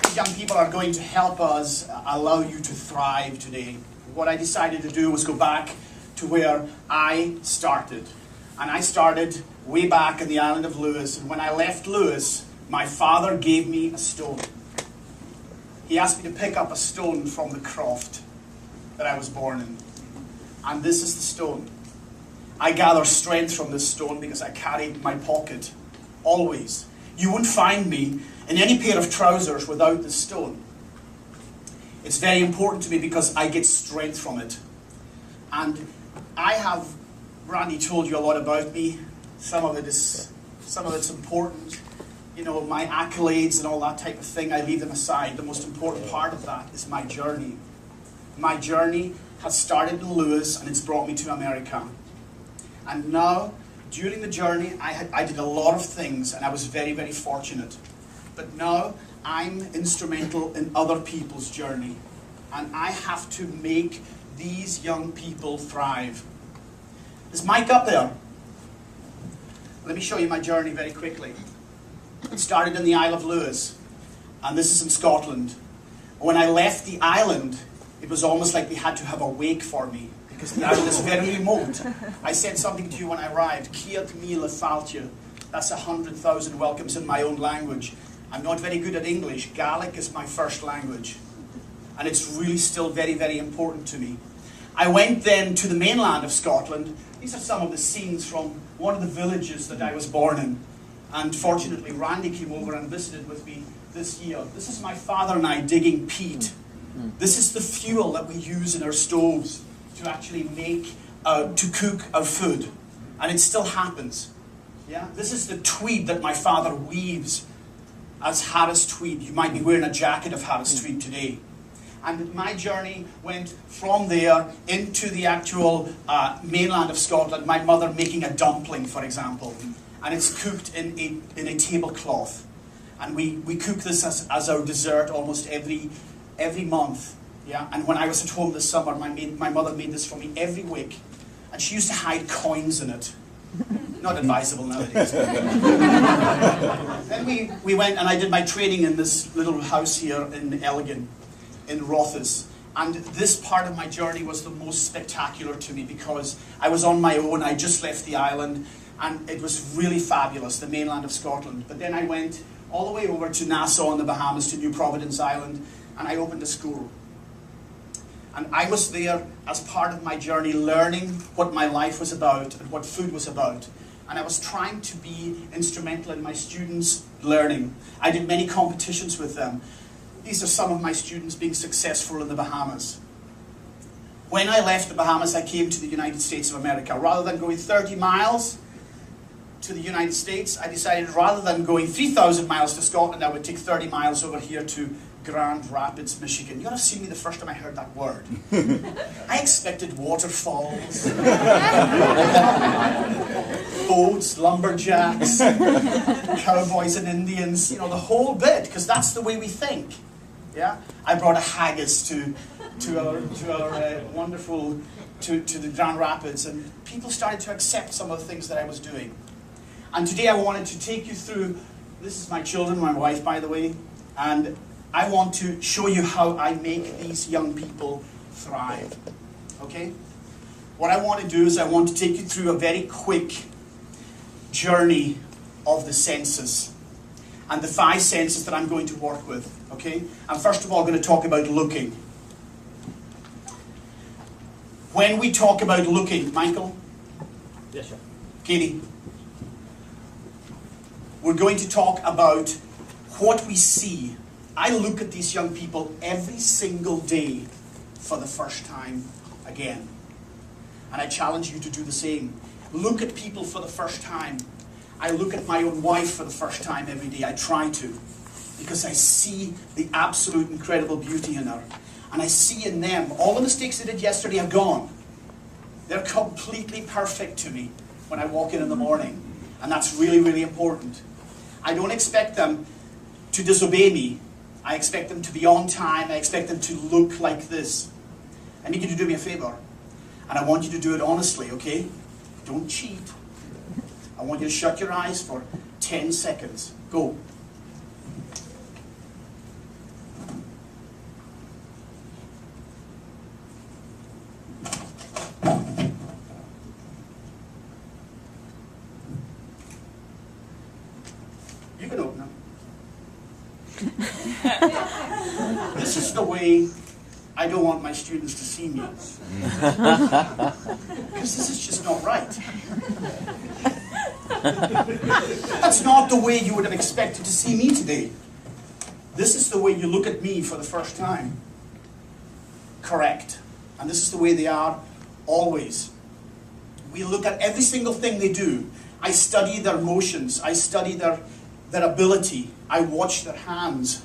these young people are going to help us allow you to thrive today. What I decided to do was go back to where I started. And I started way back in the island of Lewis. And when I left Lewis, my father gave me a stone. He asked me to pick up a stone from the croft that I was born in. And this is the stone. I gather strength from this stone because I carry it in my pocket, always. You won't find me in any pair of trousers without this stone. It's very important to me because I get strength from it. And Randy told you a lot about me. Some of it's important. You know, my accolades and all that type of thing, I leave them aside. The most important part of that is my journey. My journey has started in Lewis and it's brought me to America. And now, during the journey, I did a lot of things and I was very, very fortunate. But now, I'm instrumental in other people's journey. And I have to make these young people thrive. Is Mike up there? Let me show you my journey very quickly. It started in the Isle of Lewis, and this is in Scotland. When I left the island, it was almost like they had to have a wake for me, because the island is very remote. I said something to you when I arrived, Ciat Míle Fáilte. That's 100,000 welcomes in my own language. I'm not very good at English. Gaelic is my first language. And it's really still very, very important to me. I went then to the mainland of Scotland. These are some of the scenes from one of the villages that I was born in. And fortunately, Randy came over and visited with me this year. This is my father and I digging peat. This is the fuel that we use in our stoves to actually make, to cook our food. And it still happens. Yeah? This is the tweed that my father weaves as Harris tweed. You might be wearing a jacket of Harris tweed today. And my journey went from there into the actual mainland of Scotland, my mother making a dumpling, for example. And it's cooked in a tablecloth. And we cook this as our dessert almost every month. Yeah? And when I was at home this summer, my mother made this for me every week. And she used to hide coins in it. Not advisable nowadays. Then we went and I did my training in this little house here in Elgin, in Rothes. And this part of my journey was the most spectacular to me because I was on my own. I just left the island and it was really fabulous, the mainland of Scotland. But then I went all the way over to Nassau in the Bahamas, to New Providence Island, and I opened a school. And I was there as part of my journey learning what my life was about and what food was about. And I was trying to be instrumental in my students' learning. I did many competitions with them. These are some of my students being successful in the Bahamas. When I left the Bahamas, I came to the United States of America. Rather than going 30 miles to the United States, I decided rather than going 3,000 miles to Scotland, I would take 30 miles over here to Grand Rapids, Michigan. You ought to have seen me the first time I heard that word. I expected waterfalls, boats, lumberjacks, cowboys and Indians, you know, the whole bit, because that's the way we think. Yeah, I brought a haggis to our wonderful to the Grand Rapids, and people started to accept some of the things that I was doing. And today I wanted to take you through. This is my children, my wife, by the way, and I want to show you how I make these young people thrive. Okay? What I want to do is I want to take you through a very quick journey of the senses and the 5 senses that I'm going to work with. Okay? I'm first of all going to talk about looking. When we talk about looking, Michael? Yes, sir. Katie? We're going to talk about what we see. I look at these young people every single day for the first time again. And I challenge you to do the same. Look at people for the first time. I look at my own wife for the first time every day. I try to. Because I see the absolute incredible beauty in her. And I see in them, all the mistakes they did yesterday are gone. They're completely perfect to me when I walk in the morning. And that's really, really important. I don't expect them to disobey me. I expect them to be on time. I expect them to look like this. I need you to do me a favor. And I want you to do it honestly, okay? Don't cheat. I want you to shut your eyes for 10 seconds. Go. This is the way I don't want my students to see me. Because this is just not right. That's not the way you would have expected to see me today. This is the way you look at me for the first time. Correct. And this is the way they are always. We look at every single thing they do. I study their motions. I study their ability. I watch their hands.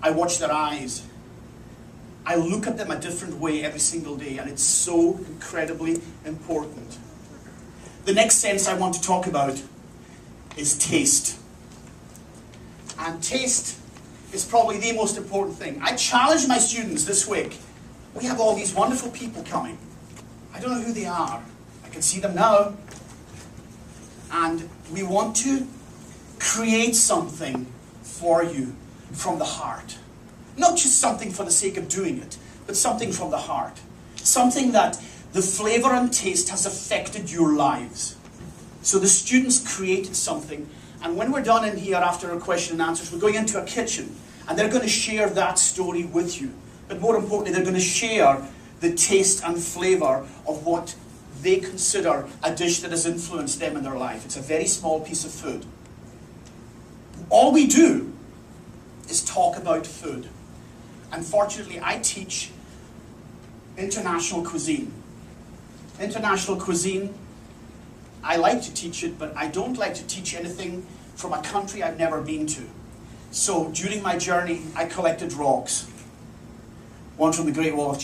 I watch their eyes. I look at them a different way every single day, and it's so incredibly important. The next sense I want to talk about is taste. And taste is probably the most important thing. I challenge my students this week. We have all these wonderful people coming. I don't know who they are. I can see them now. And we want to create something for you from the heart. Not just something for the sake of doing it, but something from the heart. Something that the flavor and taste has affected your lives. So the students created something, and when we're done in here after our question and answers, we're going into a kitchen, and they're going to share that story with you. But more importantly, they're going to share the taste and flavor of what they consider a dish that has influenced them in their life. It's a very small piece of food. All we do is talk about food. Unfortunately, I teach international cuisine. International cuisine, I like to teach it, but I don't like to teach anything from a country I've never been to. So during my journey, I collected rocks. One from the Great Wall of China.